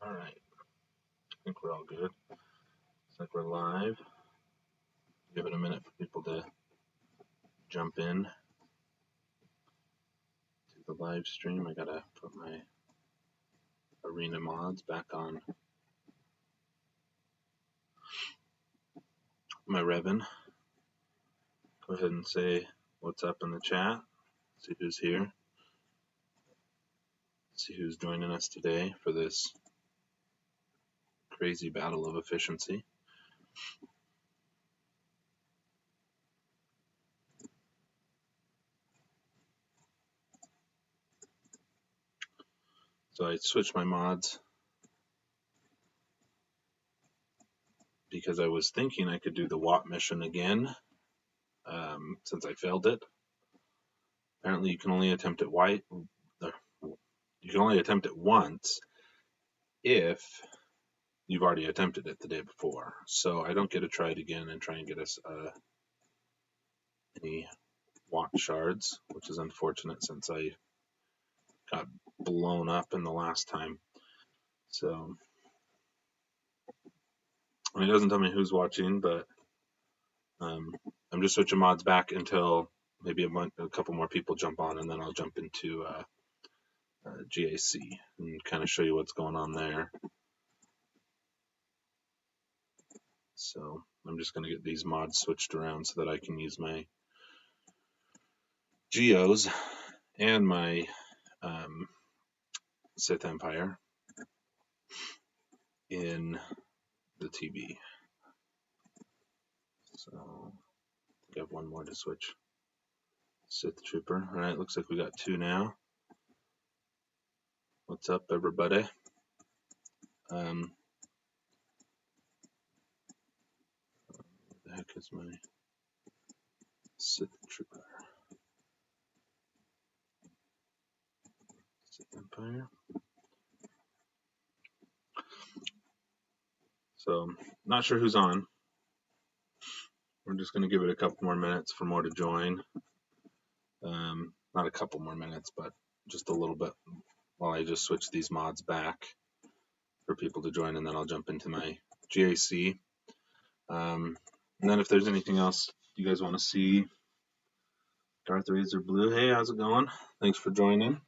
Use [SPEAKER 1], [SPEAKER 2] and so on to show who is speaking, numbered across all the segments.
[SPEAKER 1] All right, I think we're all good. Looks like we're live. Give it a minute for people to jump in to the live stream. I gotta put my arena mods back on my Revan. Go ahead and say what's up in the chat. See who's here. See who's joining us today for this crazy battle of efficiency. So I switched my mods because I was thinking I could do the WAP mission again since I failed it. Apparently you can only attempt it once if you've already attempted it the day before. So I don't get to try it again and try and get us any WAP shards, which is unfortunate since I got blown up in the last time. So it doesn't tell me who's watching, but I'm just switching mods back until maybe a couple more people jump on, and then I'll jump into GAC and kind of show you what's going on there. So I'm just going to get these mods switched around so that I can use my Geos and my Sith Empire in the TB. So I think I have one more to switch. Sith Trooper. All right, looks like we got two now. What's up, everybody? Where the heck is my Sith Trooper? Sith Empire. So, not sure who's on. We're just going to give it a couple more minutes for more to join. Not a couple more minutes, but just a little bit while I just switch these mods back for people to join, and then I'll jump into my GAC. And then if there's anything else you guys want to see, Darth Razor Blue, hey, how's it going? Thanks for joining.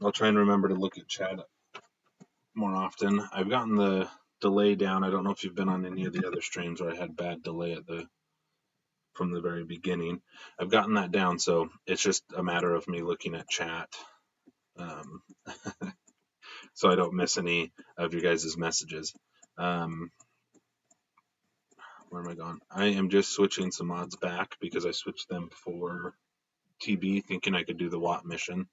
[SPEAKER 1] I'll try and remember to look at chat more often. I've gotten the delay down. I don't know if you've been on any of the other streams where I had bad delay from the very beginning. I've gotten that down, so it's just a matter of me looking at chat so I don't miss any of your guys' messages. Where am I going? I am just switching some mods back because I switched them for TB thinking I could do the WAP mission,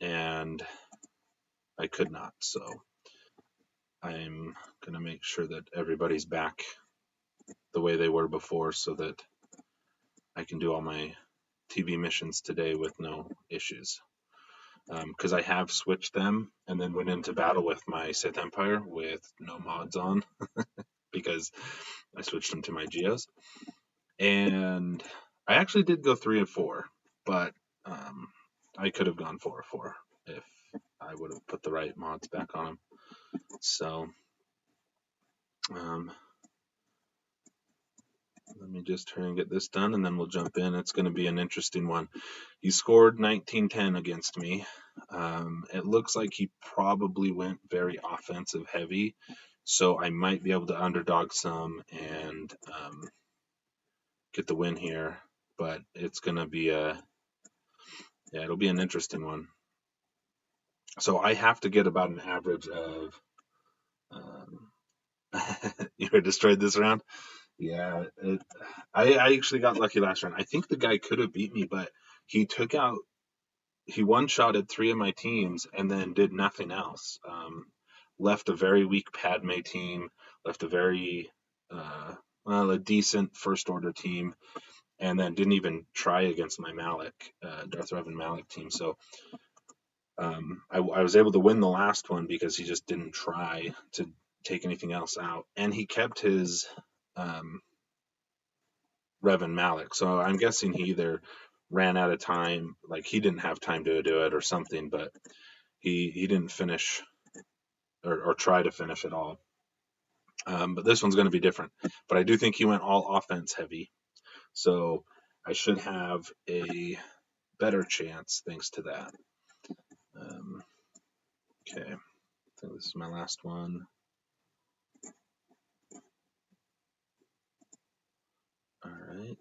[SPEAKER 1] and I could not. So I'm going to make sure that everybody's back the way they were before so that I can do all my TB missions today with no issues. Because I have switched them and then went into battle with my Sith Empire with no mods on because I switched them to my Geos. And I actually did go 3 and 4, but I could have gone 4 or 4 if I would have put the right mods back on them. So let me just try and get this done, and then we'll jump in. It's going to be an interesting one. He scored 19-10 against me. It looks like he probably went very offensive heavy, so I might be able to underdog some and get the win here. But it's going to be it'll be an interesting one. So I have to get about an average of. You destroyed this round? Yeah, I actually got lucky last round. I think the guy could have beat me, but he one-shotted 3 of my teams and then did nothing else. Left a very weak Padme team, left a very, a decent First Order team, and then didn't even try against my Darth Revan Malak team. So I was able to win the last one because he just didn't try to take anything else out. And he kept his Revan Malak. So I'm guessing he either ran out of time, like he didn't have time to do it or something, but he didn't finish or try to finish at all. But this one's going to be different. But I do think he went all offense heavy. So I should have a better chance thanks to that. Okay, I think this is my last one. All right.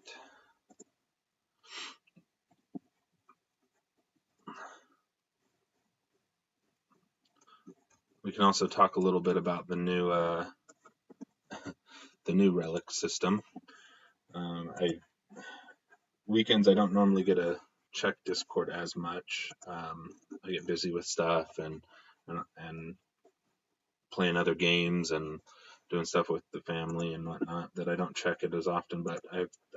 [SPEAKER 1] We can also talk a little bit about the new relic system. Weekends I don't normally get to check Discord as much. I get busy with stuff and playing other games and doing stuff with the family and whatnot that I don't check it as often. But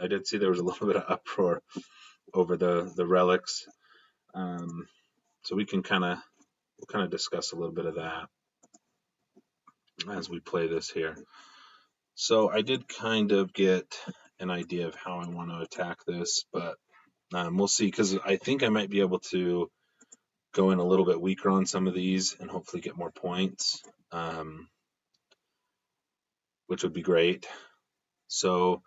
[SPEAKER 1] I did see there was a little bit of uproar over the relics, so we can kind of discuss a little bit of that as we play this here. So I did kind of get an idea of how I want to attack this, but we'll see, because I think I might be able to go in a little bit weaker on some of these and hopefully get more points, which would be great. So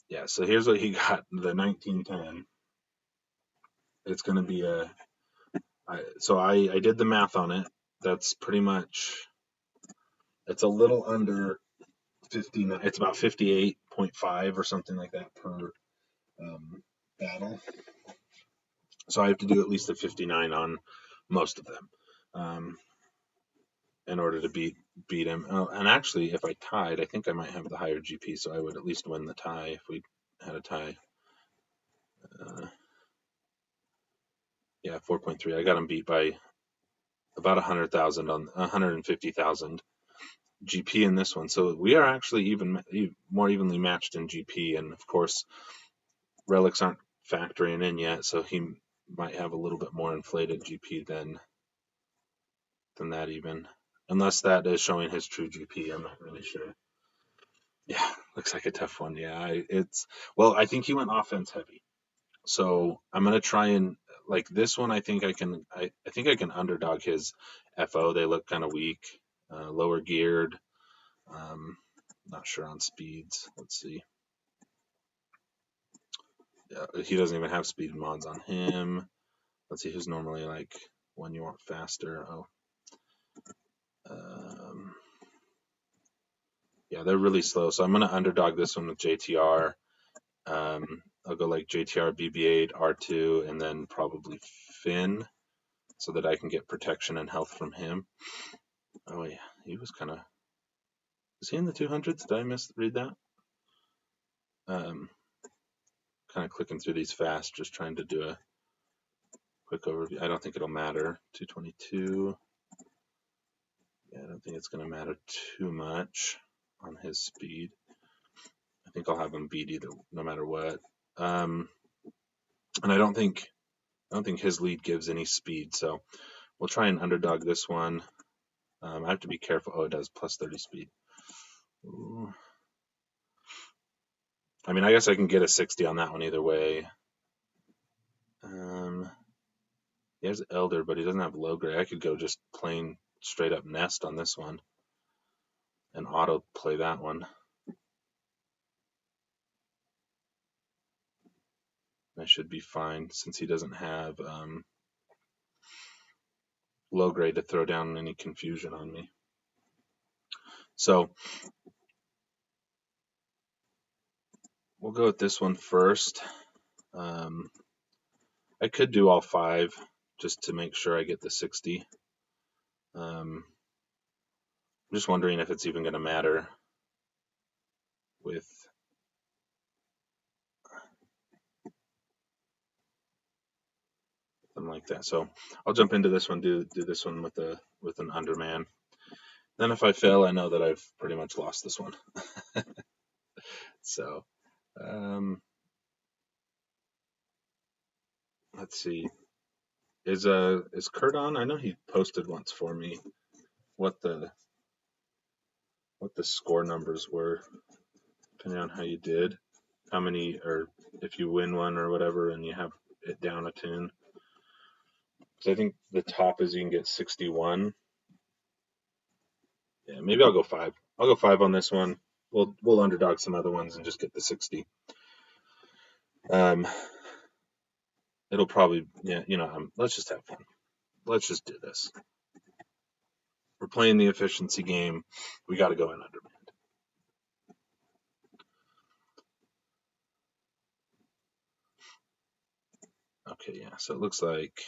[SPEAKER 1] yeah, so here's what he got, the 1910. It's going to be I did the math on it. That's pretty much, it's a little under 59. It's about 58.5 or something like that per battle. So I have to do at least a 59 on most of them in order to beat him. And actually, if I tied, I think I might have the higher GP, so I would at least win the tie if we had a tie. Yeah, 4.3. I got him beat by about 100,000 on 150,000 GP in this one. So we are actually more evenly matched in GP, and of course, relics aren't factoring in yet, so he might have a little bit more inflated GP than that even, unless that is showing his true GP. I'm not really sure. Yeah, looks like a tough one. Yeah, I think he went offense heavy, so I'm gonna try and, like, this one. I think I can underdog his FO. They look kind of weak, lower geared. Not sure on speeds. Let's see. Yeah, he doesn't even have speed mods on him. Let's see who's normally like one you want faster. Oh, yeah, they're really slow. So I'm gonna underdog this one with JTR. I'll go like JTR, BB8, R2, and then probably Finn, so that I can get protection and health from him. Oh yeah, he was kind of. Is he in the 200s? Did I misread that? Kind of clicking through these fast, just trying to do a quick overview. I don't think it'll matter. 222. Yeah, I don't think it's going to matter too much on his speed. I think I'll have him beat either, no matter what. And I don't think his lead gives any speed, so we'll try and underdog this one. I have to be careful. Oh, it does plus 30 speed. Ooh. I mean, I guess I can get a 60 on that one either way. He has Elder, but he doesn't have low grade. I could go just plain straight up Nest on this one and auto play that one. I should be fine since he doesn't have low grade to throw down any confusion on me. So we'll go with this one first. I could do all 5 just to make sure I get the 60. I'm just wondering if it's even going to matter with something like that. So I'll jump into this one, do this one with an underman. Then if I fail, I know that I've pretty much lost this one. So let's see. Is Kurt on? I know he posted once for me what the score numbers were, depending on how you did, how many, or if you win one or whatever and you have it down a tune. So I think the top is you can get 61. Yeah, maybe I'll go 5. I'll go 5 on this one. We'll underdog some other ones and just get the 60. It'll probably, yeah, let's just have fun. Let's just do this. We're playing the efficiency game. We got to go in undermanned. Okay, yeah. So it looks like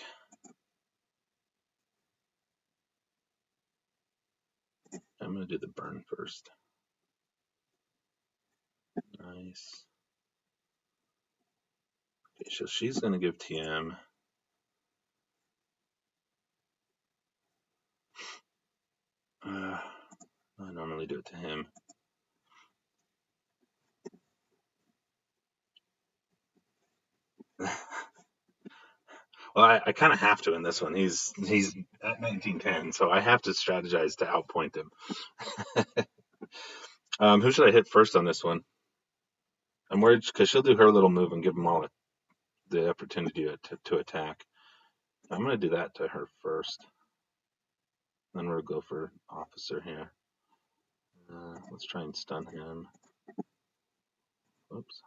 [SPEAKER 1] I'm gonna do the burn first. Nice. Okay, so she's gonna give TM. I normally do it to him. Well, I kind of have to in this one. He's at 1910, so I have to strategize to outpoint him. Who should I hit first on this one? I'm worried because she'll do her little move and give them all the opportunity to attack. I'm going to do that to her first. Then we'll go for officer here. Let's try and stun him. Oops.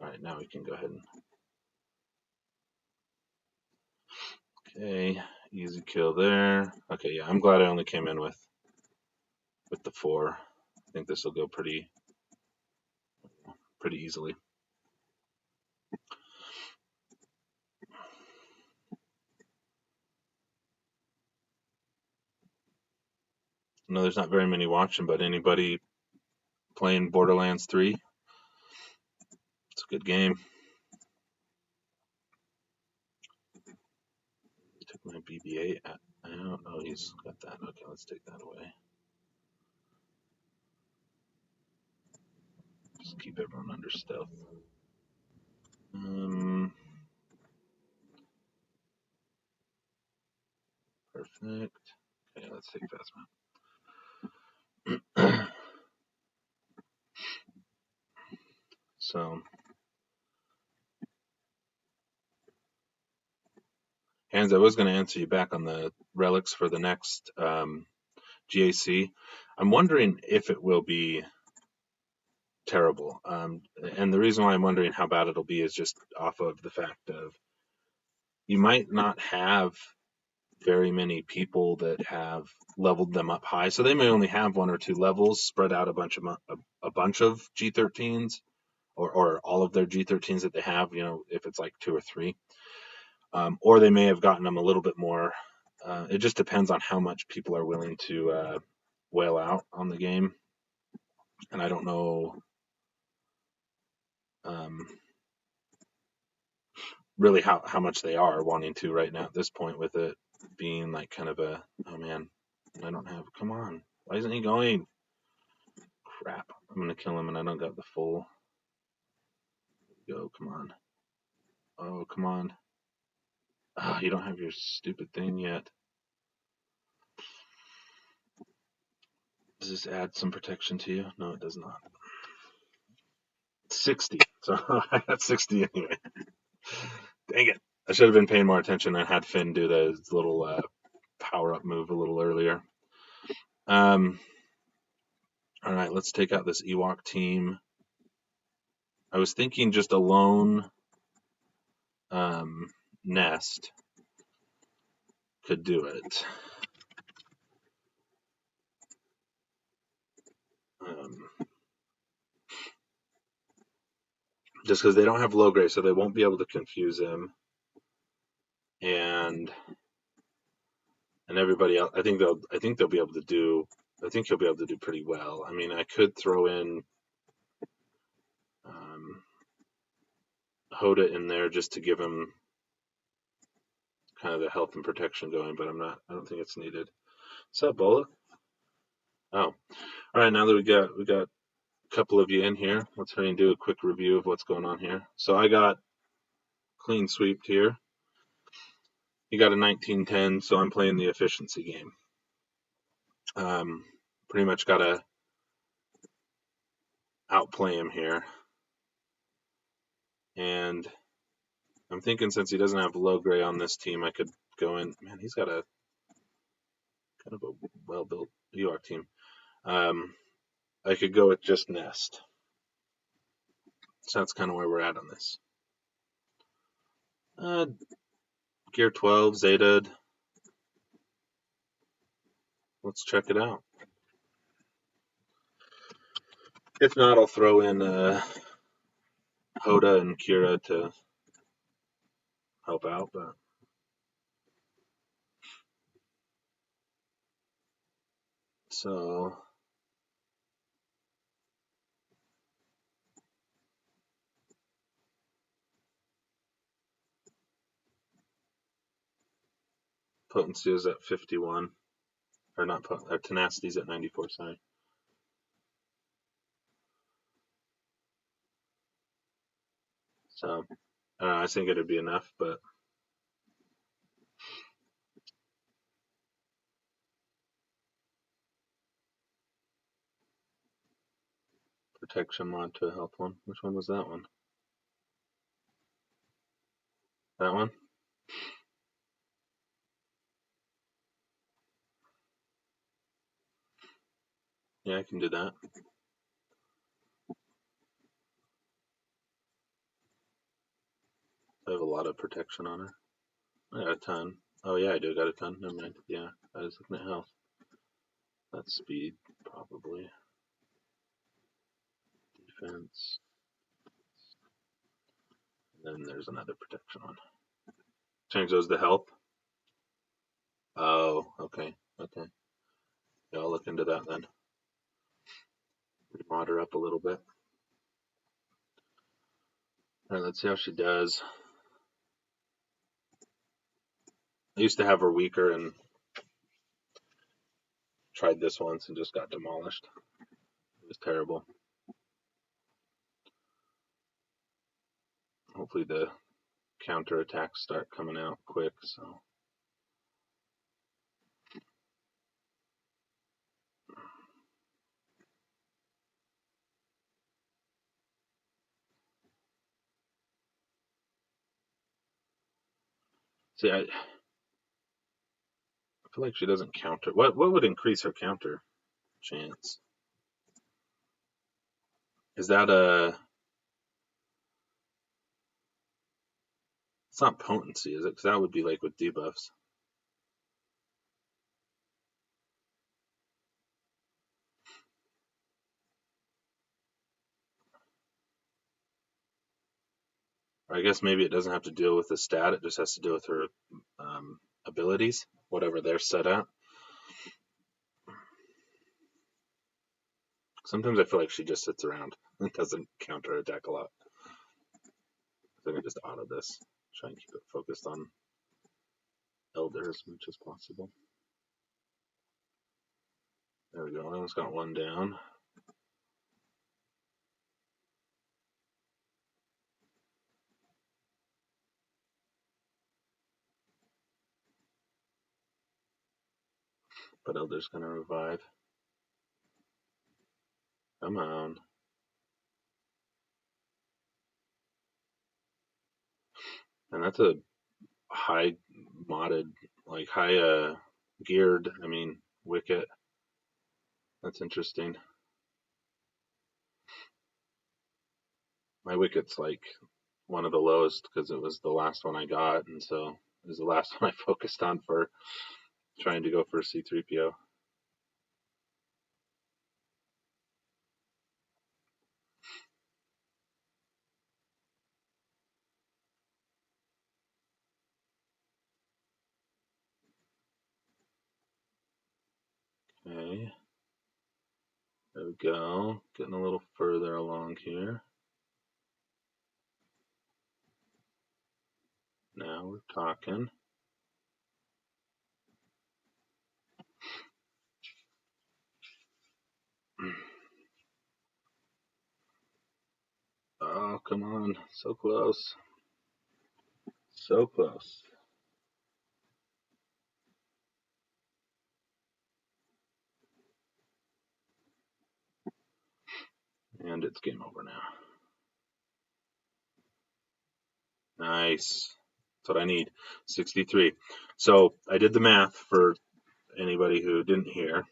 [SPEAKER 1] All right, now we can go ahead and... Okay, easy kill there. Okay, yeah, I'm glad I only came in with the 4. I think this will go pretty easily. I know there's not very many watching, but anybody playing Borderlands 3? It's a good game. Took my BB-8. I don't know. He's got that. Okay, let's take that away. Just keep everyone under stealth. Perfect. Okay, let's take Phasma. So, Hans, I was going to answer you back on the relics for the next GAC. I'm wondering if it will be terrible. And the reason why I'm wondering how bad it'll be is just off of the fact of you might not have very many people that have leveled them up high, so they may only have 1 or 2 levels spread out a bunch of G13s or all of their G13s that they have. If it's like 2 or 3, or they may have gotten them a little bit more. It just depends on how much people are willing to whale out on the game, and I don't know really how much they are wanting to right now at this point, with it being like kind of a, oh man, I don't have, come on, why isn't he going? Crap, I'm gonna kill him and I don't got the full go. Come on. Oh, come on. Oh, you don't have your stupid thing yet. Does this add some protection to you? No, it does not. 60. So I got 60 anyway. Dang it. I should have been paying more attention. I had Finn do the little power-up move a little earlier. All right, let's take out this Ewok team. I was thinking just a lone nest could do it. Just because they don't have low grade, so they won't be able to confuse him. And everybody else, I think they'll be able to do. I think he'll be able to do pretty well. I mean, I could throw in Hoda in there just to give him kind of the health and protection going, but I don't think it's needed. What's up, Bola? Oh, all right. Now that we got a couple of you in here, let's try and do a quick review of what's going on here. So I got clean sweeped here. He got a 1910, so I'm playing the efficiency game. Pretty much got to outplay him here. And I'm thinking since he doesn't have low gray on this team, I could go in. Man, he's got a kind of a well-built UARC team. I could go with just Nest. So that's kind of where we're at on this. Gear 12, Zeta. Let's check it out. If not, I'll throw in Hoda and Kira to help out. But so potency is at 51, or not potency, tenacity is at 94. Sorry. So I think it'd be enough, but protection mod to a health one. Which one was that one? That one? Yeah, I can do that. I have a lot of protection on her. I got a ton. Oh yeah, I do got a ton. Never mind. Yeah, I was looking at health. That's speed, probably. Defense. And then there's another protection on. Change those to health. Oh, okay. Okay. Yeah, I'll look into that then. Mod her up a little bit. Alright, let's see how she does. I used to have her weaker and tried this once and just got demolished. It was terrible. Hopefully the counter attacks start coming out quick, so. See, I feel like she doesn't counter. What would increase her counter chance? Is that a? It's not potency, is it? Because that would be like with debuffs. Or I guess maybe it doesn't have to deal with the stat. It just has to deal with her abilities, whatever they're set at. Sometimes I feel like she just sits around and doesn't counter attack a lot. So I can just auto this, try and keep it focused on Elder as much as possible. There we go. I almost got one down. But Elder's gonna revive. Come on. And that's a high modded, like high geared, wicket. That's interesting. My wicket's like one of the lowest because it was the last one I got, and so it was the last one I focused on for trying to go for C3PO. Okay. There we go. Getting a little further along here. Now we're talking. Oh, come on. So close. So close. And it's game over now. Nice. That's what I need. 63. So I did the math for anybody who didn't hear.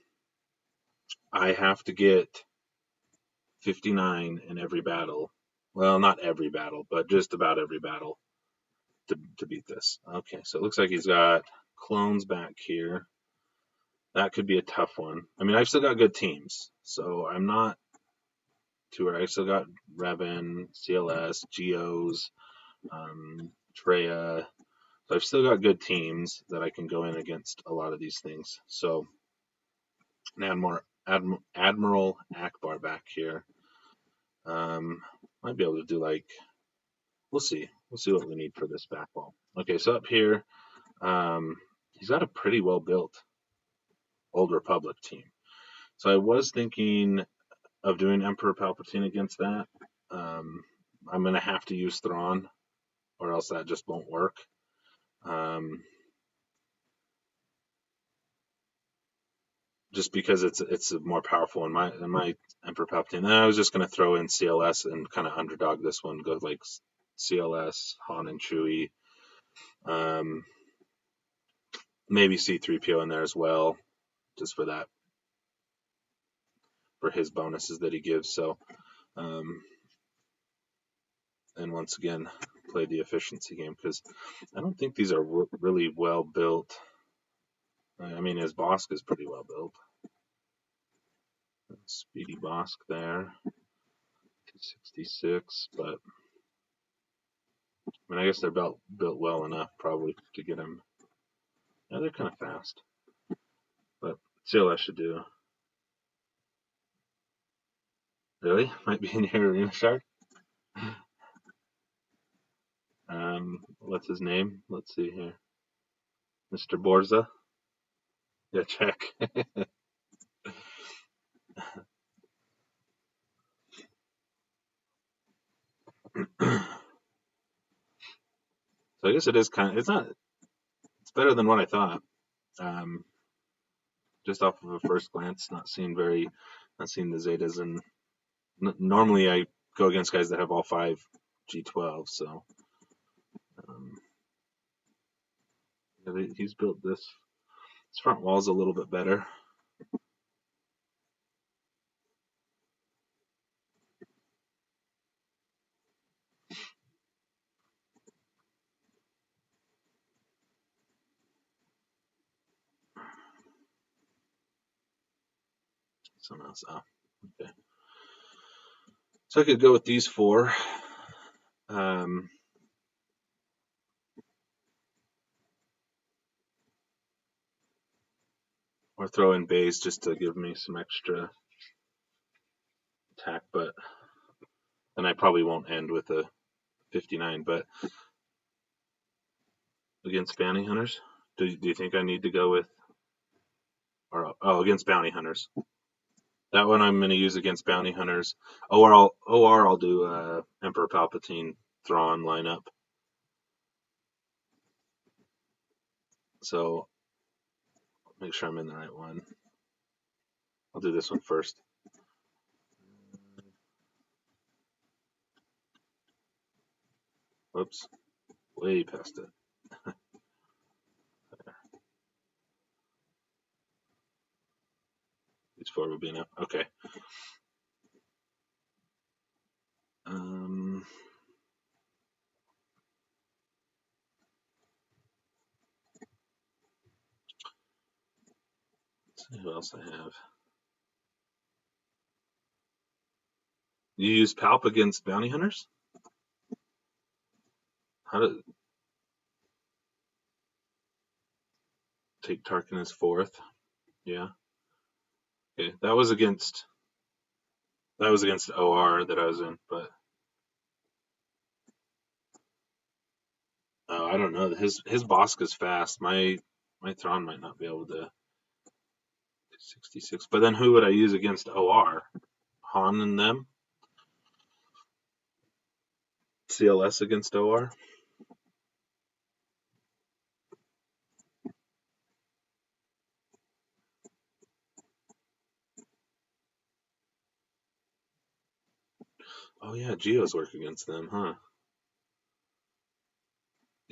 [SPEAKER 1] I have to get 59 in every battle. Well, not every battle, but just about every battle to beat this. Okay, so it looks like he's got clones back here. That could be a tough one. I mean, I've still got good teams, so I'm not too worried. I've still got Revan, CLS, Geos, Treya. So I've still got good teams that I can go in against a lot of these things. So Admiral Akbar back here. Might be able to do like, we'll see. We'll see what we need for this backball. Okay, so up here, he's got a pretty well built Old Republic team. So I was thinking of doing Emperor Palpatine against that. I'm going to have to use Thrawn, or else that just won't work. Just because it's more powerful in my Emperor Palpatine. And I was just going to throw in CLS and kind of underdog this one, go like CLS, Han and Chewie. Maybe C-3PO in there as well, just for that, for his bonuses that he gives. So, and once again, play the efficiency game, because I don't think these are really well built. I mean, his Bosk is pretty well built. Speedy Bosk there, 266, but I mean, I guess they're built well enough probably to get him. Yeah, they're kind of fast, but CLS should do. Really? Might be in your arena shark. What's his name? Let's see here. Mr. Borza. Yeah, check. So I guess it is kind of, it's better than what I thought. Just off of a first glance, not seeing the Zetas, and normally I go against guys that have all 5 G12, so he's built this. His front wall's a little bit better. Someone else. Oh, okay. So I could go with these 4. Or throw in bays just to give me some extra attack, but then I probably won't end with a 59. But against bounty hunters, do you think I need to go with, or against bounty hunters? That one I'm going to use against bounty hunters. OR I'll do Emperor Palpatine Thrawn lineup. So make sure I'm in the right one. I'll do this one first. Whoops, way past it. These 4 will be enough. Okay. Let's see who else I have. You use Palp against bounty hunters? How to take Tarkin as 4th? Yeah. Okay, that was against OR that I was in, but I don't know. His Bosk is fast. My Thrawn might not be able to. 66. But then who would I use against OR? Han and them? CLS against OR? Oh yeah, Geos work against them, huh?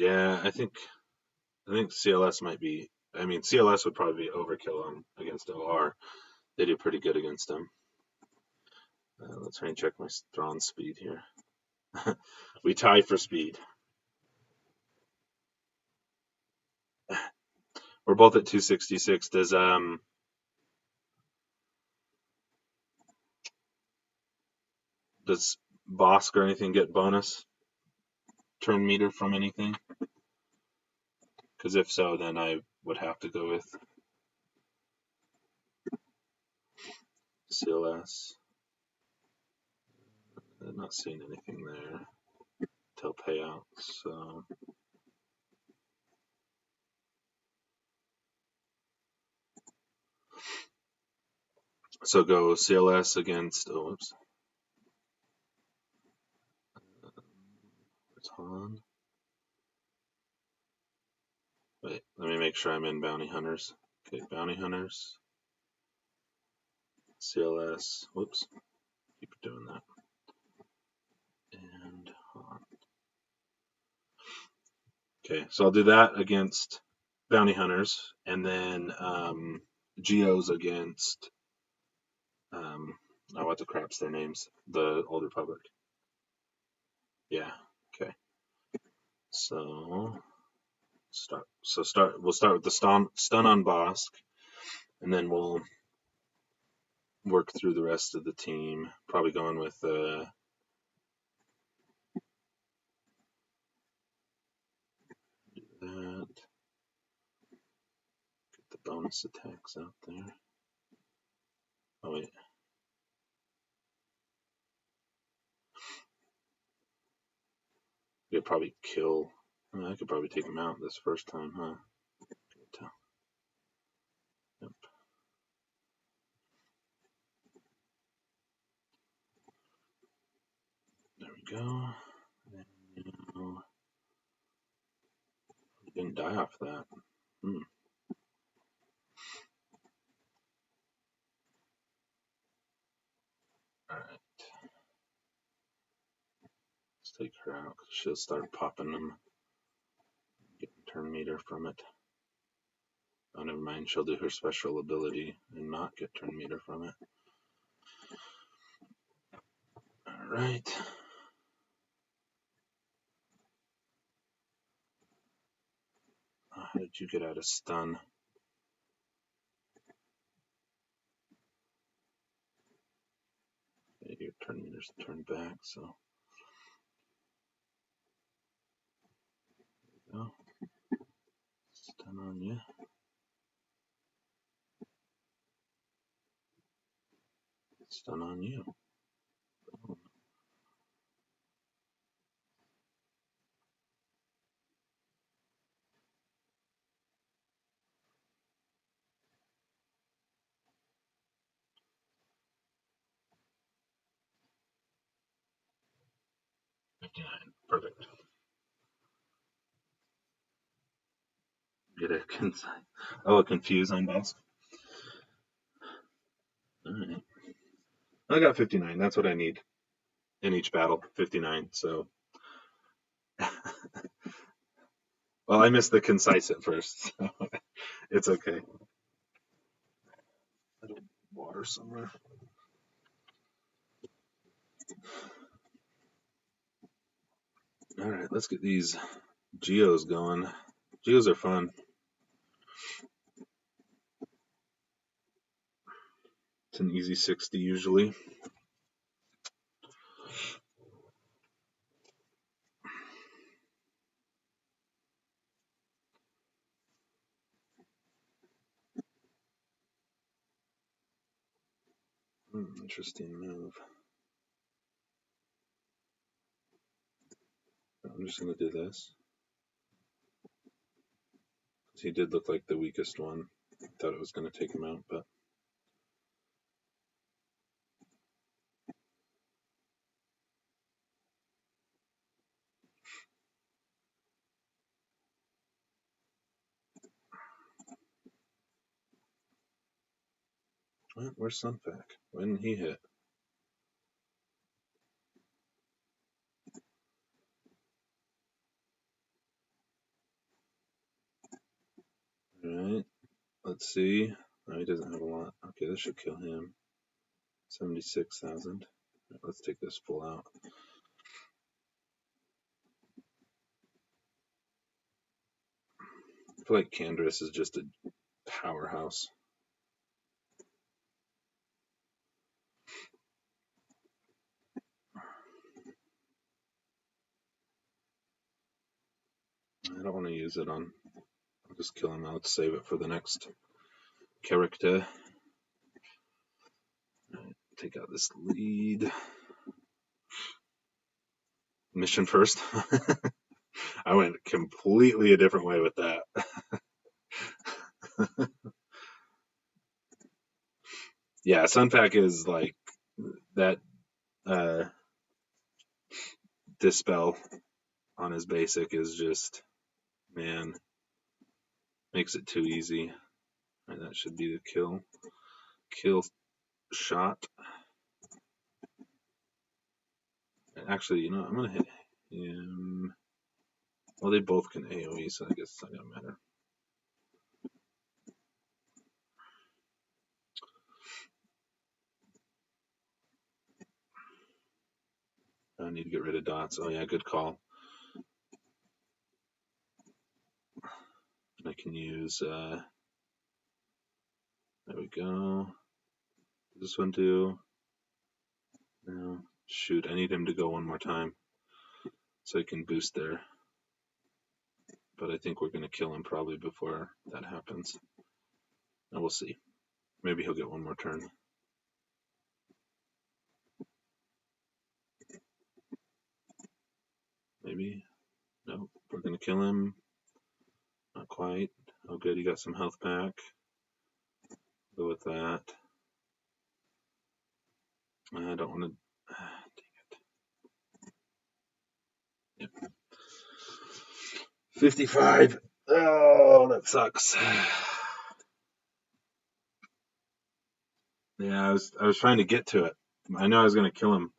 [SPEAKER 1] Yeah, I think CLS might be. I mean, CLS would probably be overkill against OR. They do pretty good against them. Let's try and check my Thrawn speed here. We tie for speed. We're both at 266. Does Bosk or anything get bonus turn meter from anything? Because if so, then I would have to go with CLS. I'm not seeing anything there till payout. So go CLS against. Oh, whoops. On. Wait, let me make sure I'm in Bounty Hunters. Okay, Bounty Hunters. CLS. Whoops. Keep doing that. And on. Okay, so I'll do that against Bounty Hunters, and then Geos against what the crap's their names? The Old Republic. Yeah. Okay. So we'll start with the stun on Bosk, and then we'll work through the rest of the team. Probably going with do that. Get the bonus attacks out there. Oh wait. Could probably kill. I could probably take him out this first time, huh? Yep. There we go. Now, he didn't die off that. Alright. Let's take her out. She'll start popping them. Getting turn meter from it. Oh, never mind. She'll do her special ability and not get turn meter from it. Alright. How did you get out of stun? Yeah, your turn meter's turned back, so. There we go. Stun on you. Stun on you. Oh. 59. Perfect. Get a confuse on Bosk. Alright. I got 59. That's what I need in each battle. 59. So. Well, I missed the concise at first, so it's okay. Water somewhere. All right, let's get these Geos going. Geos are fun. It's an easy 60 usually. Interesting move. I'm just going to do this. He did look like the weakest one. Thought it was going to take him out, but. Where's Sunfac? When did he hit? Let's see. Oh, he doesn't have a lot. Okay, this should kill him. 76,000. Let's take this full out. I feel like Candrace is just a powerhouse. I don't want to use it on. I'll just kill him out. Save it for the next character. Take out this lead. Mission first. I went completely a different way with that. Yeah, Sunpack is like that. Dispel on his basic is just, man, makes it too easy. And that should be the kill shot. Actually, you know, I'm gonna hit him. Well, they both can AoE, so I guess it's not gonna matter. I need to get rid of dots. Oh yeah, good call. I can use. There we go. Does this one do? No. Shoot, I need him to go one more time so he can boost there. But I think we're gonna kill him probably before that happens. And we'll see. Maybe he'll get one more turn. Maybe. Nope. We're gonna kill him. Not quite. Oh good, he got some health back. Go with that. I don't want to. Dang it. Yep. 55. Oh, that sucks. Yeah, I was trying to get to it. I know I was gonna kill him.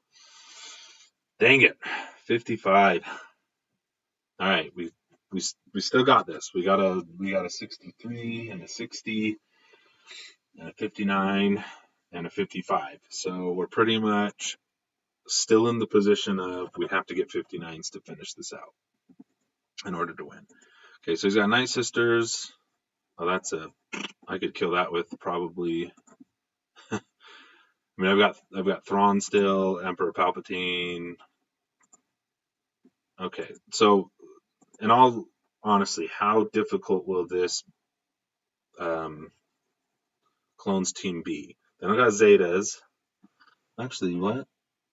[SPEAKER 1] Dang it. 55. All right, we still got this. We got a 63 and a 60 and a 59 and a 55. So we're pretty much still in the position of we have to get 59s to finish this out in order to win. Okay, so he's got Night Sisters. Oh, I could kill that with probably. I mean, I've got Thrawn still, Emperor Palpatine. Okay, so in all honesty, how difficult will this clones team be? Then I got Zetas. Actually, what?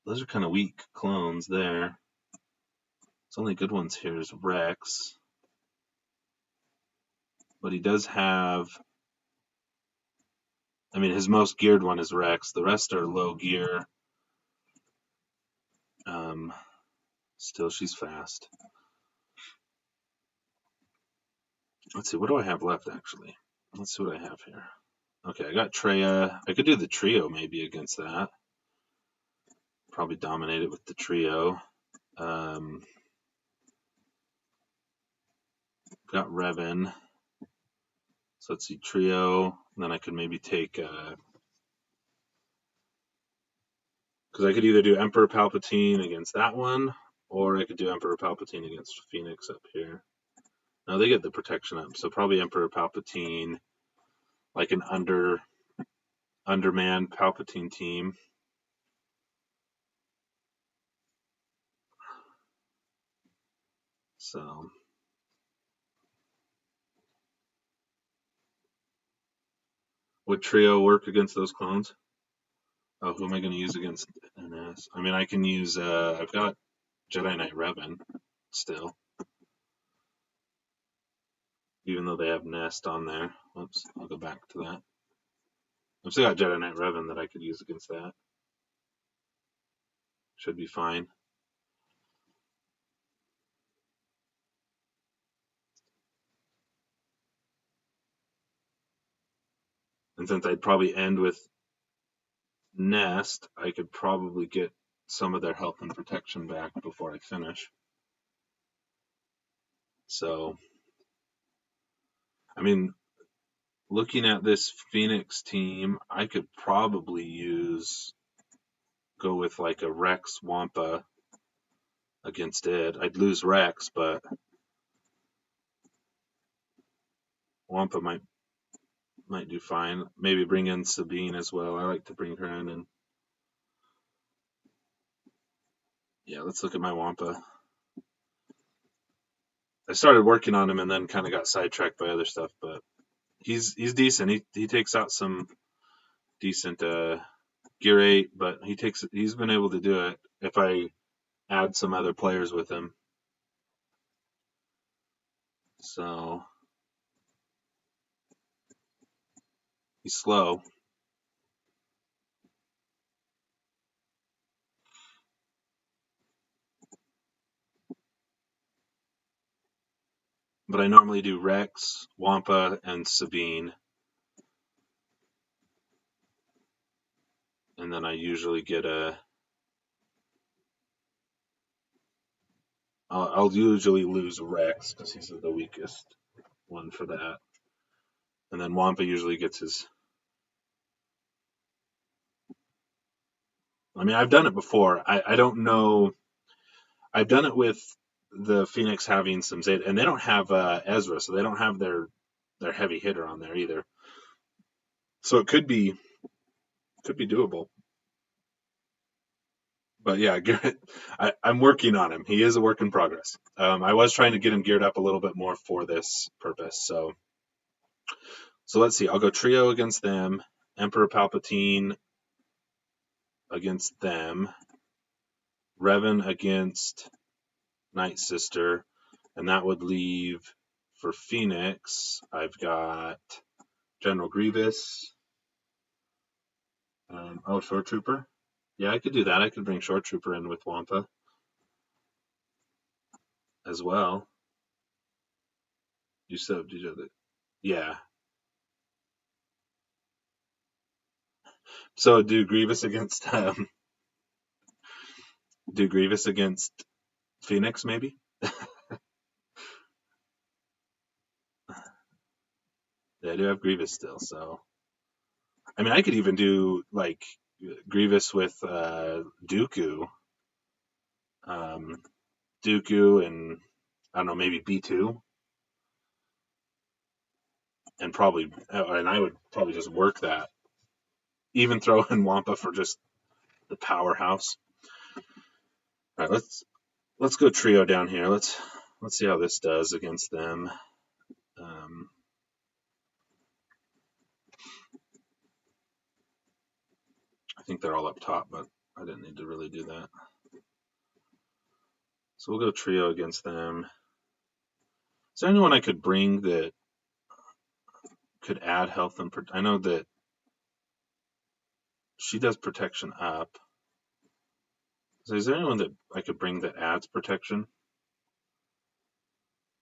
[SPEAKER 1] Those are kind of weak clones there. The only good ones here is Rex. But he does have. I mean, his most geared one is Rex. The rest are low gear. Still, she's fast. Let's see, what do I have left, actually? Let's see what I have here. Okay, I got Traya. I could do the trio maybe against that. Probably dominate it with the trio. Got Revan. So let's see, trio. And then I could maybe take... because I could either do Emperor Palpatine against that one, or I could do Emperor Palpatine against Phoenix up here. Now they get the protection up, so probably Emperor Palpatine, like an undermanned Palpatine team. So would trio work against those clones? Oh, who am I going to use against NS? I mean, I can use. I've got Jedi Knight Revan still, even though they have Nest on there. Whoops, I'll go back to that. I've still got Jedi Knight Revan that I could use against that. Should be fine. And since I'd probably end with Nest, I could probably get some of their health and protection back before I finish. So, I mean, looking at this Phoenix team, I could probably go with like a Rex Wampa against it. I'd lose Rex, but Wampa might do fine. Maybe bring in Sabine as well. I like to bring her in. And yeah, let's look at my Wampa. I started working on him and then kind of got sidetracked by other stuff, but he's decent. He takes out some decent gear 8, but he's been able to do it if I add some other players with him. So he's slow. But I normally do Rex, Wampa, and Sabine. And then I usually get I'll usually lose Rex because he's the weakest one for that. And then Wampa usually gets his. I mean, I've done it before. I don't know. I've done it with the Phoenix having some Zeta, and they don't have Ezra, so they don't have their heavy hitter on there either. So it could be doable. But yeah, Garrett, I'm working on him. He is a work in progress. I was trying to get him geared up a little bit more for this purpose. So let's see. I'll go trio against them. Emperor Palpatine against them. Revan against Night Sister. And that would leave for Phoenix. I've got General Grievous. Short Trooper. Yeah, I could do that. I could bring Short Trooper in with Wampa as well. You said, yeah. So do Grievous against Phoenix, maybe? Yeah, I do have Grievous still, so I mean I could even do like Grievous with Dooku. Dooku and I don't know, maybe B2. And I would probably just work that. Even throw in Wampa for just the powerhouse. All right, let's go trio down here. Let's see how this does against them. I think they're all up top, but I didn't need to really do that. So we'll go trio against them. Is there anyone I could bring that could add health and I know that she does protection up. So is there anyone that I could bring that adds protection?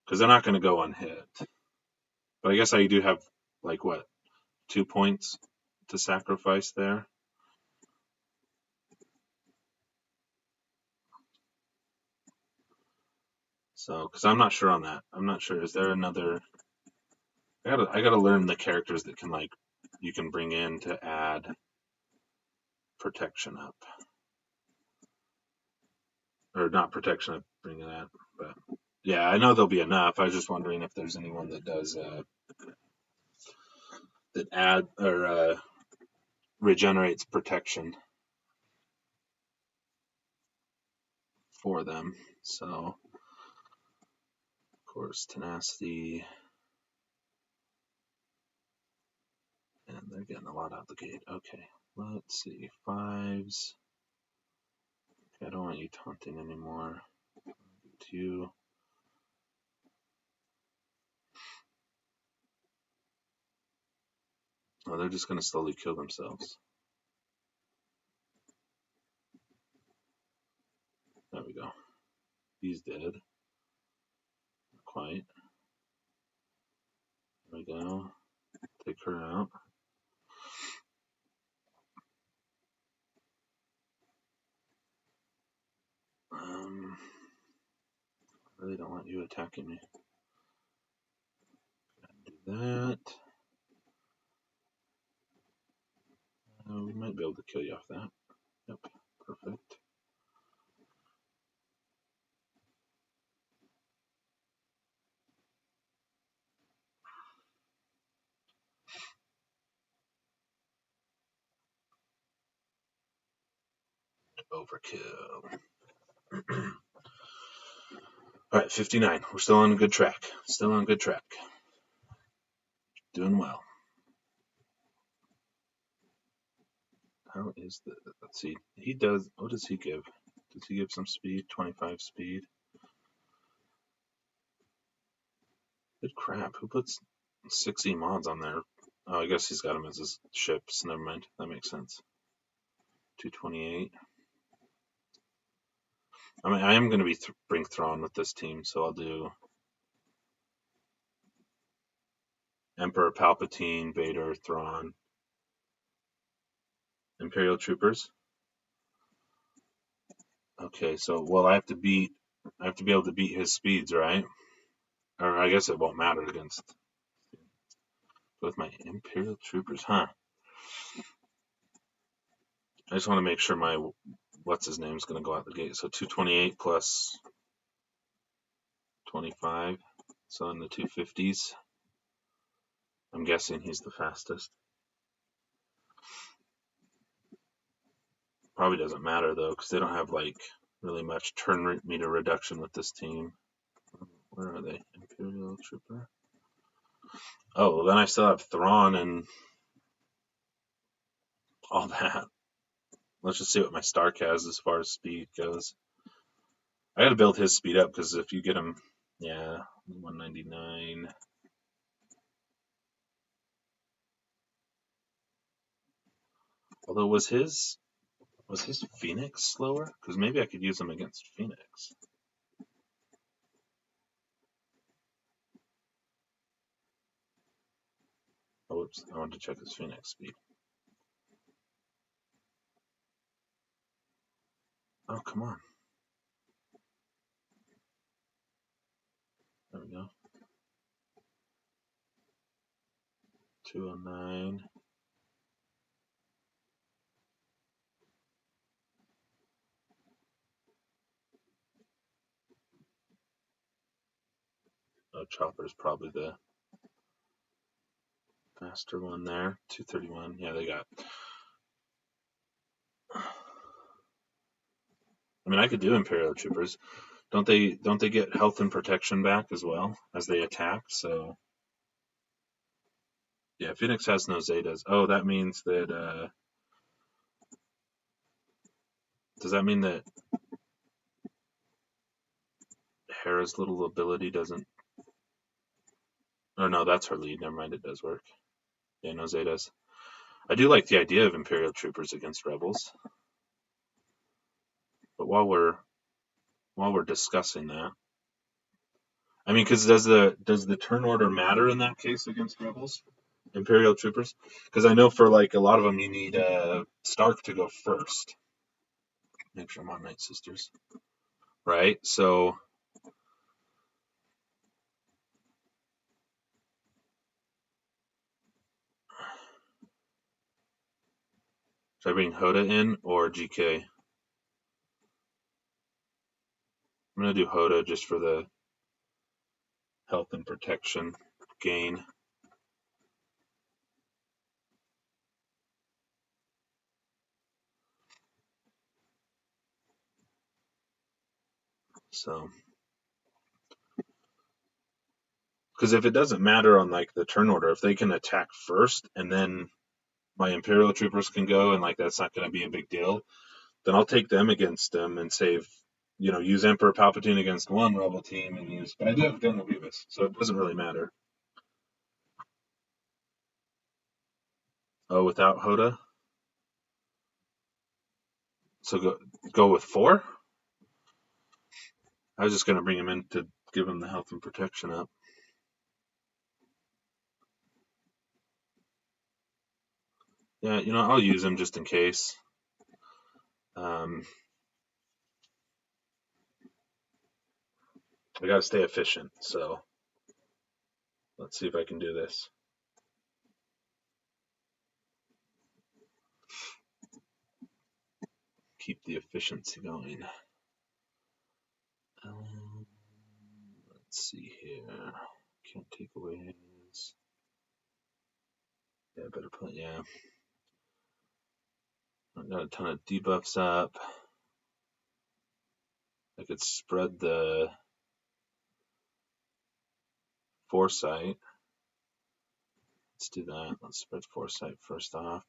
[SPEAKER 1] Because they're not going to go unhit. But I guess I do have, like, what, 2 points to sacrifice there? So, because I'm not sure on that. I'm not sure. Is there another? I gotta learn the characters that can, like, you can bring in to add protection up. Or not protection up, bring it up. But yeah, I know there'll be enough. I was just wondering if there's anyone that does that add or regenerates protection for them. So, of course, tenacity. And they're getting a lot out the gate. Okay, let's see. 5s. Okay, I don't want you taunting anymore. 2. Oh, they're just going to slowly kill themselves. There we go. He's dead. Not quite. There we go. Take her out. I really don't want you attacking me. Do that. might be able to kill you off that. Yep, perfect. Overkill. All right, 59. We're still on a good track. Still on a good track. Doing well. How is the? Let's see. He does. What does he give? Does he give some speed? 25 speed. Good crap. Who puts 60 mods on there? Oh, I guess he's got him as his ships. Never mind. That makes sense. 228. I mean, I am going to be bring Thrawn with this team, so I'll do Emperor Palpatine, Vader, Thrawn, Imperial Troopers. Okay, so well, I have to be able to beat his speeds, right? Or I guess it won't matter against with my Imperial Troopers, huh? I just want to make sure my what's his name is going to go out the gate. So 228 plus 25, so in the 250s. I'm guessing he's the fastest. Probably doesn't matter though, because they don't have like really much turn meter reduction with this team. Where are they? Imperial Trooper. Oh, well, then I still have Thrawn and all that. Let's just see what my Stark has as far as speed goes. I got to build his speed up because if you get him, yeah, 199. Although was his Phoenix slower? Because maybe I could use him against Phoenix. Oh, oops, I wanted to check his Phoenix speed. Oh, come on. There we go. 209. Oh, Chopper's probably the faster one there. 231. Yeah, they got. I mean, I could do Imperial Troopers. Don't they get health and protection back as well as they attack? So yeah, Phoenix has no Zetas. Oh, that means that does that mean that Hera's little ability doesn't? Oh no, that's her lead. Never mind, it does work. Yeah, no Zetas. I do like the idea of Imperial Troopers against Rebels. But while we're discussing that, I mean, because does the turn order matter in that case against Rebels? Imperial Troopers? Because I know for like a lot of them you need Stark to go first. Make sure I'm on Night Sisters. Right? So should I bring Hoda in or GK? I'm gonna do Hoda just for the health and protection gain. So because if it doesn't matter on like the turn order, if they can attack first and then my Imperial Troopers can go and like that's not gonna be a big deal, then I'll take them against them and save, use Emperor Palpatine against one rebel team and use. But I do have General Grievous, so it doesn't really matter. Oh, without Hoda, so go with 4. I was just gonna bring him in to give him the health and protection up. Yeah, I'll use him just in case. I gotta stay efficient, so let's see if I can do this. keep the efficiency going. Let's see here. Can't take away his. Yeah, better put, yeah. I've got a ton of debuffs up. I could spread the foresight. Let's do that. Let's spread foresight first off.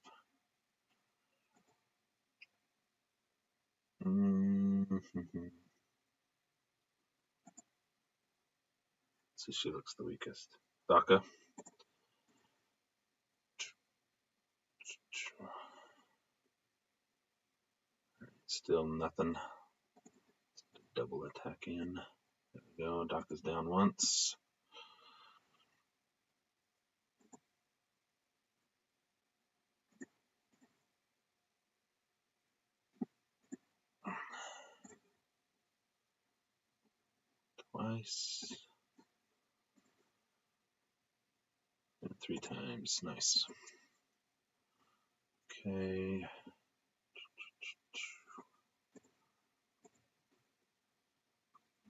[SPEAKER 1] So she looks the weakest. Daka. Still nothing. Double attack in. There we go. Daka's down once. Twice. And 3 times. Nice. Okay.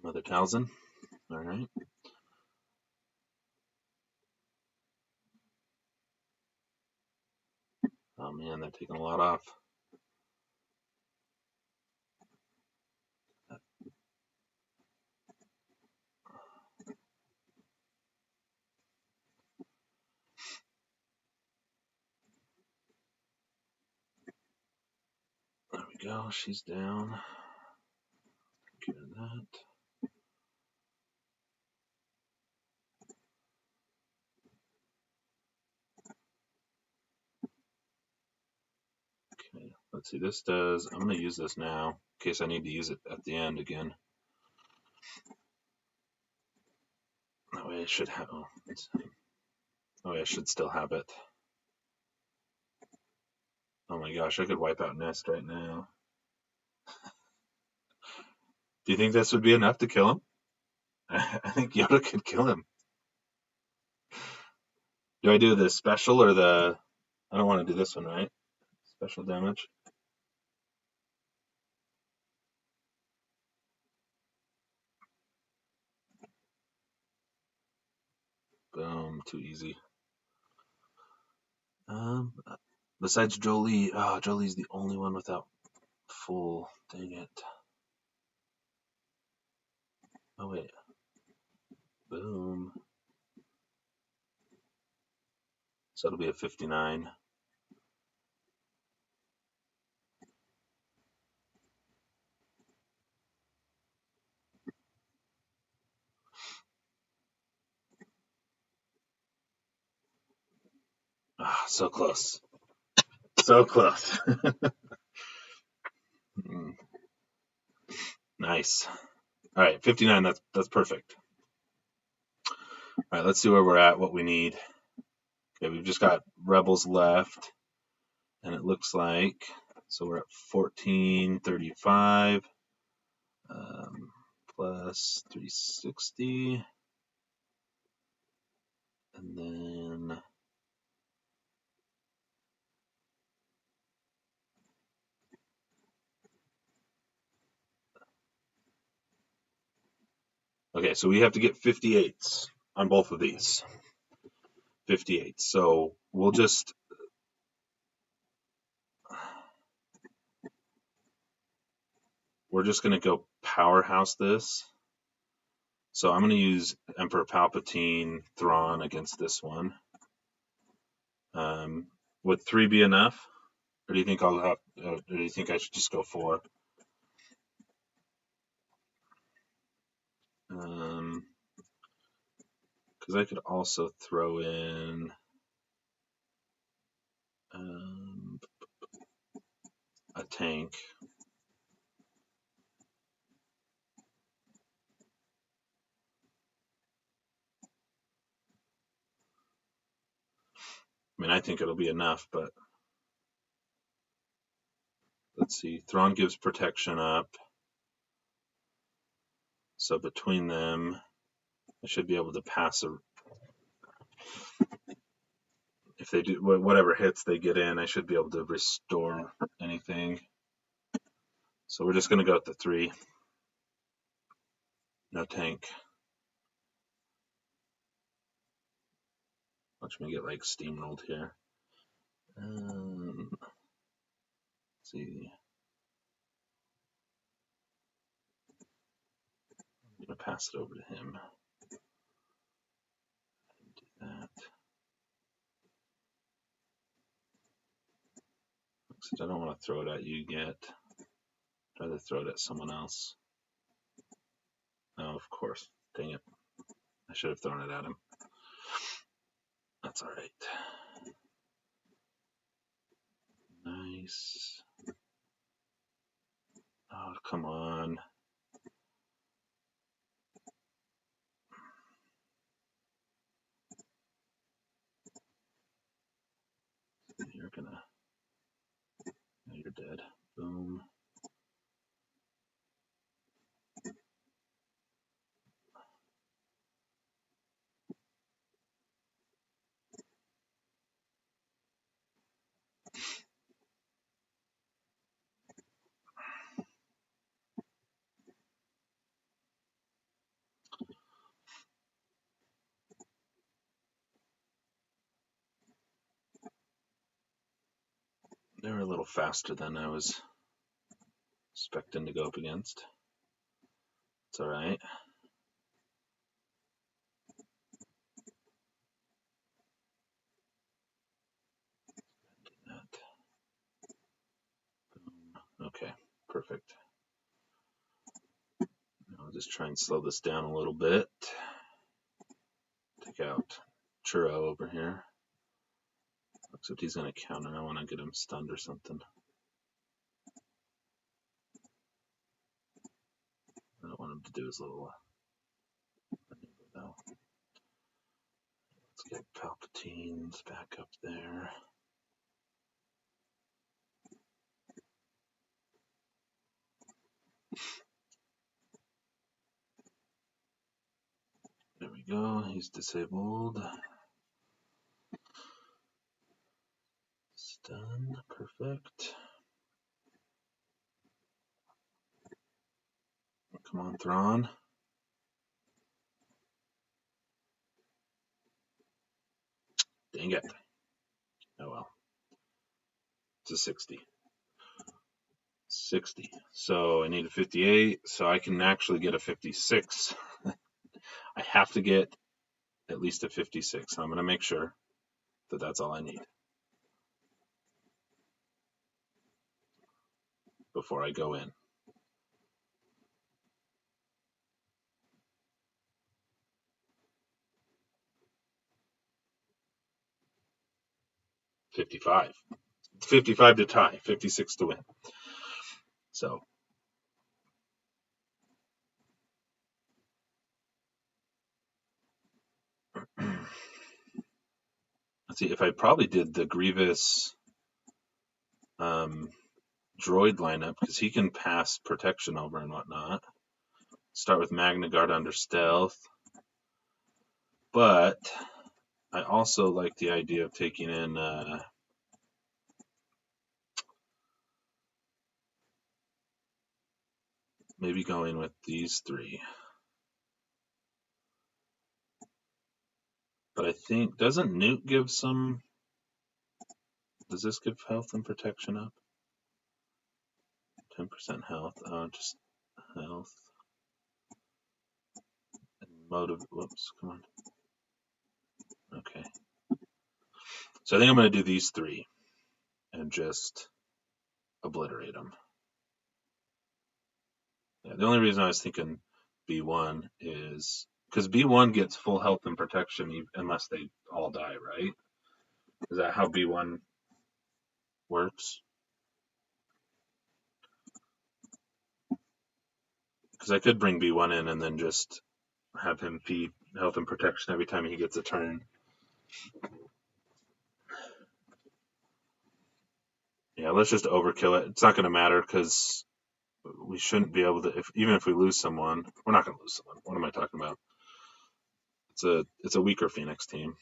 [SPEAKER 1] Mother Talzin. All right. Oh man, they're taking a lot off. There we go. She's down. Get that. Okay, let's see. This does. I'm going to use this now in case I need to use it at the end again. That way I should have. Oh, I should still have it. Oh my gosh, I could wipe out Nest right now. Do you think this would be enough to kill him? I think Yoda could kill him. Do I do the special or the... I don't want to do this one, right? Special damage. Boom, too easy. Besides Jolie, Jolie's the only one without full. Dang it. Oh wait. Boom. So it'll be a 59. Ah, so close. So close. Nice. All right, 59. That's perfect. All right, let's see where we're at. What we need. Okay, we've just got rebels left, and it looks like so we're at 1435 plus 360, and then okay, so we have to get 58s on both of these. 58. So we'll just we're just going to go powerhouse this. So I'm going to use Emperor Palpatine Thrawn against this one. Would 3 be enough, or do you think I'll have? Or do you think I should just go 4? Because I could also throw in a tank. I mean, I think it'll be enough, but let's see. Thrawn gives protection up. So between them, I should be able to pass a... If they do, whatever hits they get in, I should be able to restore anything. So we're just going to go with the 3. No tank. Watch me get like steamrolled here. Let's see. I'm going to pass it over to him. Do that. I don't want to throw it at you yet. Try to throw it at someone else. Oh, of course. Dang it. I should have thrown it at him. That's all right. Nice. Oh, come on. You're gonna... No, you're dead. Boom. They were a little faster than I was expecting to go up against. It's all right. Okay, perfect. I'll just try and slow this down a little bit. Take out Churro over here. Except he's going to counter. I want to get him stunned or something. I don't want him to do his little maneuver though. Let's get Palpatine's back up there. There we go. He's disabled. Stun. Perfect. Come on, Thrawn. Dang it. Oh well. It's a 60. 60. So I need a 58, so I can actually get a 56. I have to get at least a 56. I'm going to make sure that that's all I need before I go in. $55. 55 to tie, 56 to win. So let's see, if I probably did the Grievous droid lineup, because he can pass protection over and whatnot. Start with Magna Guard under stealth. But I also like the idea of taking in maybe going with these 3. But I think, doesn't Newt give some, does this give health and protection up? 10% health, just health. And motive, whoops, come on. Okay. So I think I'm going to do these 3 and just obliterate them. Yeah, the only reason I was thinking B1 is because B1 gets full health and protection unless they all die, right? Is that how B1 works? Because I could bring B1 in and then just have him feed health and protection every time he gets a turn. Yeah, let's just overkill it. It's not going to matter because we shouldn't be able to. Even if we lose someone, we're not going to lose someone. What am I talking about? It's a weaker Phoenix team.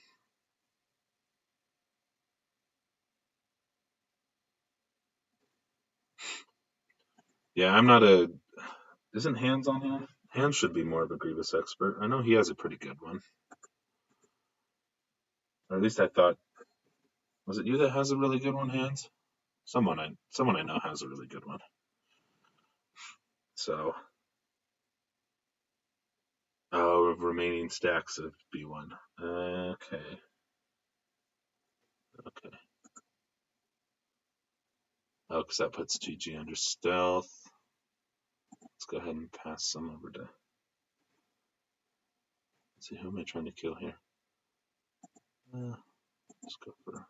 [SPEAKER 1] Yeah, I'm not a. Isn't Hands on here? Hands should be more of a Grievous expert. I know he has a pretty good one. Or at least I thought. Was it you that has a really good one, Hands? Someone I know has a really good one. So, remaining stacks of B1. Okay. Oh, because that puts GG under stealth. Let's go ahead and pass some over to. Let's see, who am I trying to kill here? Let's go for.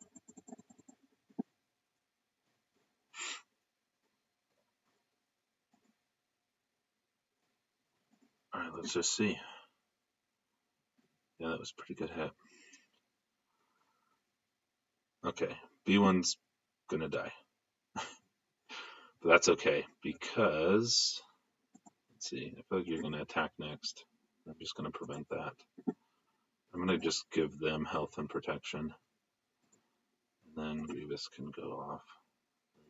[SPEAKER 1] All right, let's just see. Yeah, that was a pretty good hit. Okay, B1's gonna die. But that's okay, because, let's see, I feel like you're gonna attack next. I'm just gonna prevent that. I'm gonna just give them health and protection. And then Grievous can go off.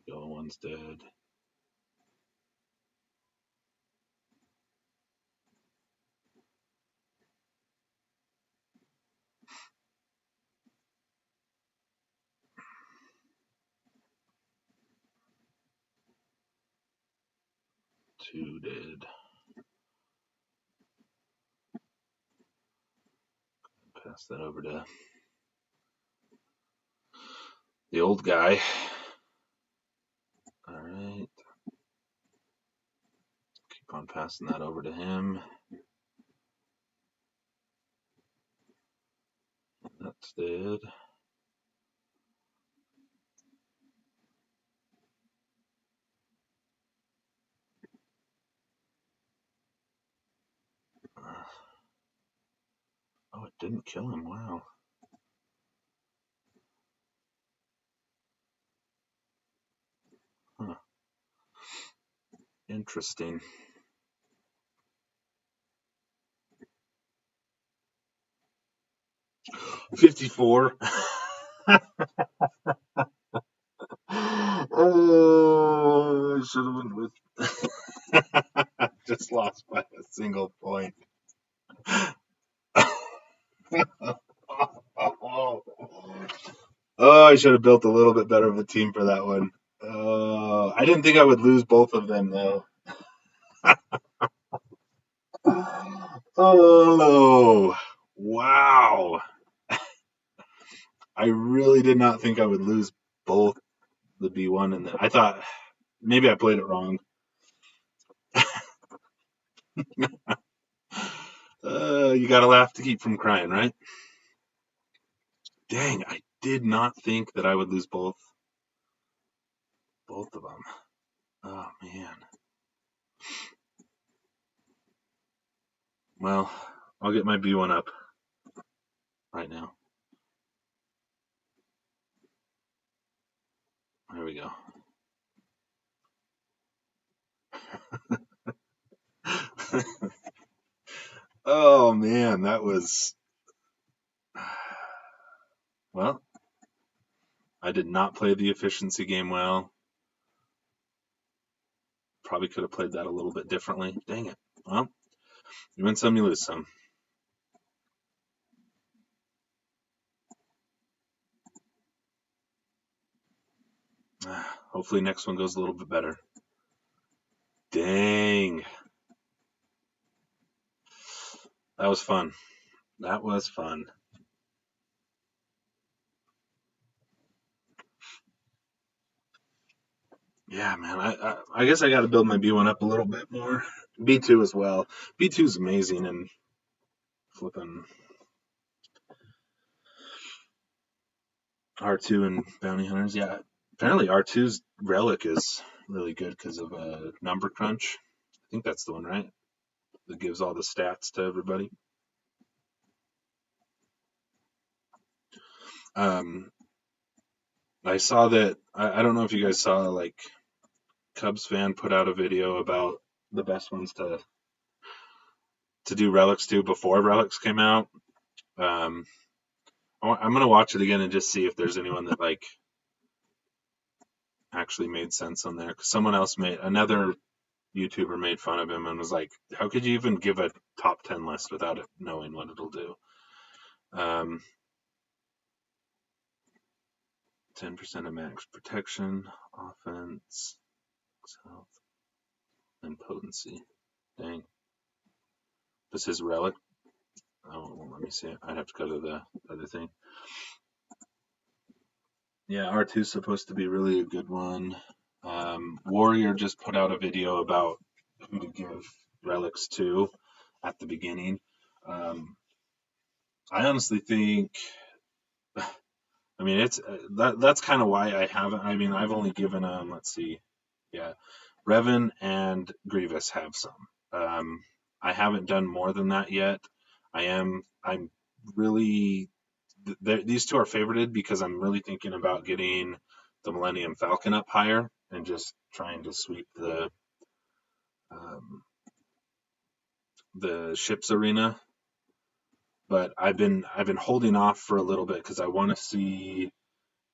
[SPEAKER 1] There we go, one's dead. Two dead. Pass that over to the old guy. All right. Keep on passing that over to him. That's dead. Oh, it didn't kill him. Wow. Huh. Interesting. 54. Oh, I should have went with. Just lost by a single point. Oh, I should have built a little bit better of a team for that one. I didn't think I would lose both of them, though. Oh, wow. I really did not think I would lose both the B1 and I thought maybe I played it wrong. You gotta laugh to keep from crying, right? Dang, I did not think that I would lose both of them. Oh man. Well, I'll get my B1 up right now. There we go. Oh man, that was. Well, I did not play the efficiency game well. Probably could have played that a little bit differently. Dang it. Well, you win some, you lose some. Hopefully next one goes a little bit better. Dang. That was fun. That was fun. Yeah, man. I guess I got to build my B1 up a little bit more. B2 as well. B2 is amazing and flipping R2 and Bounty Hunters. Yeah, apparently R2's relic is really good because of a number crunch. I think that's the one, right? That gives all the stats to everybody. I saw that. I don't know if you guys saw, like, Cubs fan put out a video about the best ones to do relics to before relics came out. I'm gonna watch it again and just see if there's anyone that like actually made sense on there. Cause someone else made another YouTuber made fun of him and was like, how could you even give a top 10 list without it knowing what it'll do? 10% of max protection, offense, health, and potency. Dang. Does his relic? Oh, well, let me see. I'd have to go to the other thing. Yeah, R2 is supposed to be really a good one. Warrior just put out a video about who to give relics to at the beginning. I honestly think, I mean, it's that's kind of why I haven't. I mean, I've only given them. Let's see, yeah, Revan and Grievous have some. I haven't done more than that yet. I'm really these two are favorited because I'm really thinking about getting the Millennium Falcon up higher and just trying to sweep the ships arena. But I've been holding off for a little bit because I want to see,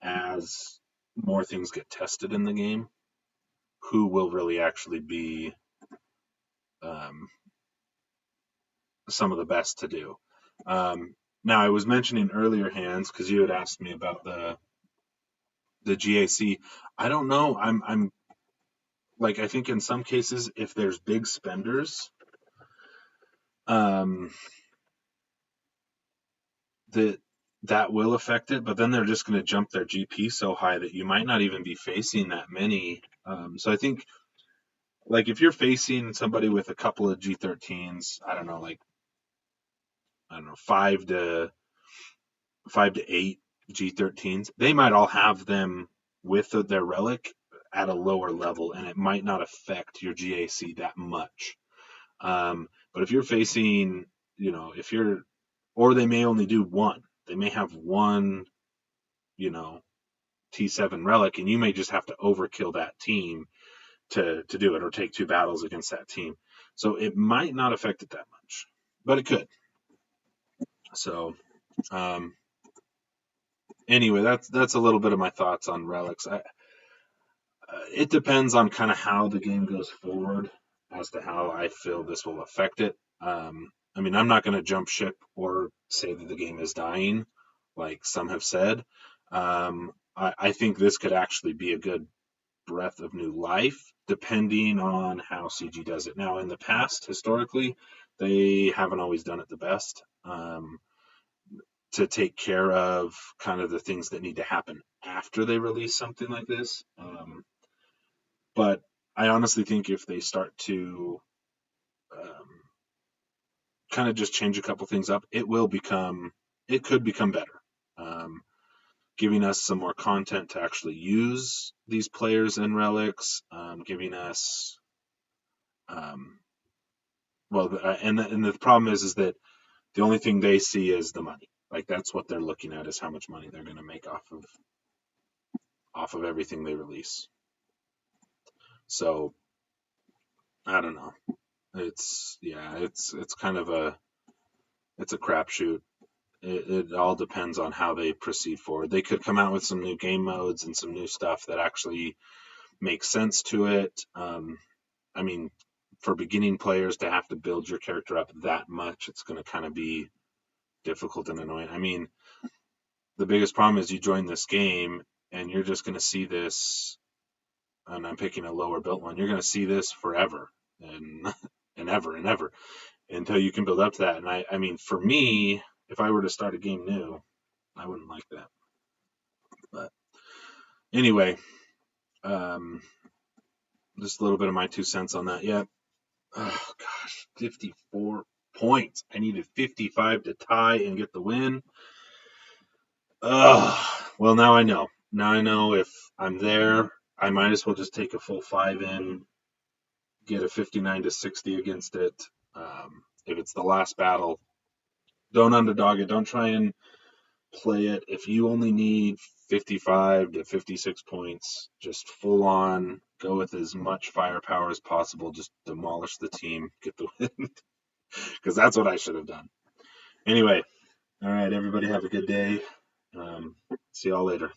[SPEAKER 1] as more things get tested in the game, who will really actually be some of the best to do. Now, I was mentioning earlier, Hans, because you had asked me about the GAC. I don't know. I'm like, I think in some cases, if there's big spenders, that will affect it. But then they're just going to jump their GP so high that you might not even be facing that many. So I think, like, if you're facing somebody with a couple of G13s, I don't know, 5 to 8 G13s, they might all have them with their relic at a lower level, and it might not affect your GAC that much. But if you're facing, or they may only do one. They may have one, T7 relic, and you may just have to overkill that team to do it, or take 2 battles against that team. So it might not affect it that much, but it could. So, anyway, that's a little bit of my thoughts on relics. It depends on kind of how the game goes forward as to how I feel this will affect it. I mean, I'm not going to jump ship or say that the game is dying, like some have said. I think this could actually be a good breath of new life, depending on how CG does it. Now, in the past, historically, they haven't always done it the best. To take care of kind of the things that need to happen after they release something like this. But I honestly think if they start to kind of just change a couple things up, it could become better. Giving us some more content to actually use these players and relics, giving us, and the problem is that the only thing they see is the money. Like, that's what they're looking at, is how much money they're going to make off of everything they release. So I don't know. It's kind of a crapshoot. It all depends on how they proceed forward. They could come out with some new game modes and some new stuff that actually makes sense to it. I mean, for beginning players to have to build your character up that much, it's going to kind of be difficult and annoying. I mean, the biggest problem is you join this game and you're just going to see this, and I'm picking a lower built one, you're going to see this forever and ever and ever until you can build up to that. And I mean, for me, if I were to start a game new, I wouldn't like that. But anyway, just a little bit of my 2 cents on that. Yeah. Oh gosh, 54 points. I needed 55 to tie and get the win. Well, now I know. Now I know if I'm there, I might as well just take a full 5 in, get a 59 to 60 against it. If it's the last battle, don't underdog it. Don't try and play it. If you only need 55 to 56 points, just full on go with as much firepower as possible. Just demolish the team, get the win, because that's what I should have done. Anyway, all right, everybody have a good day. See y'all later.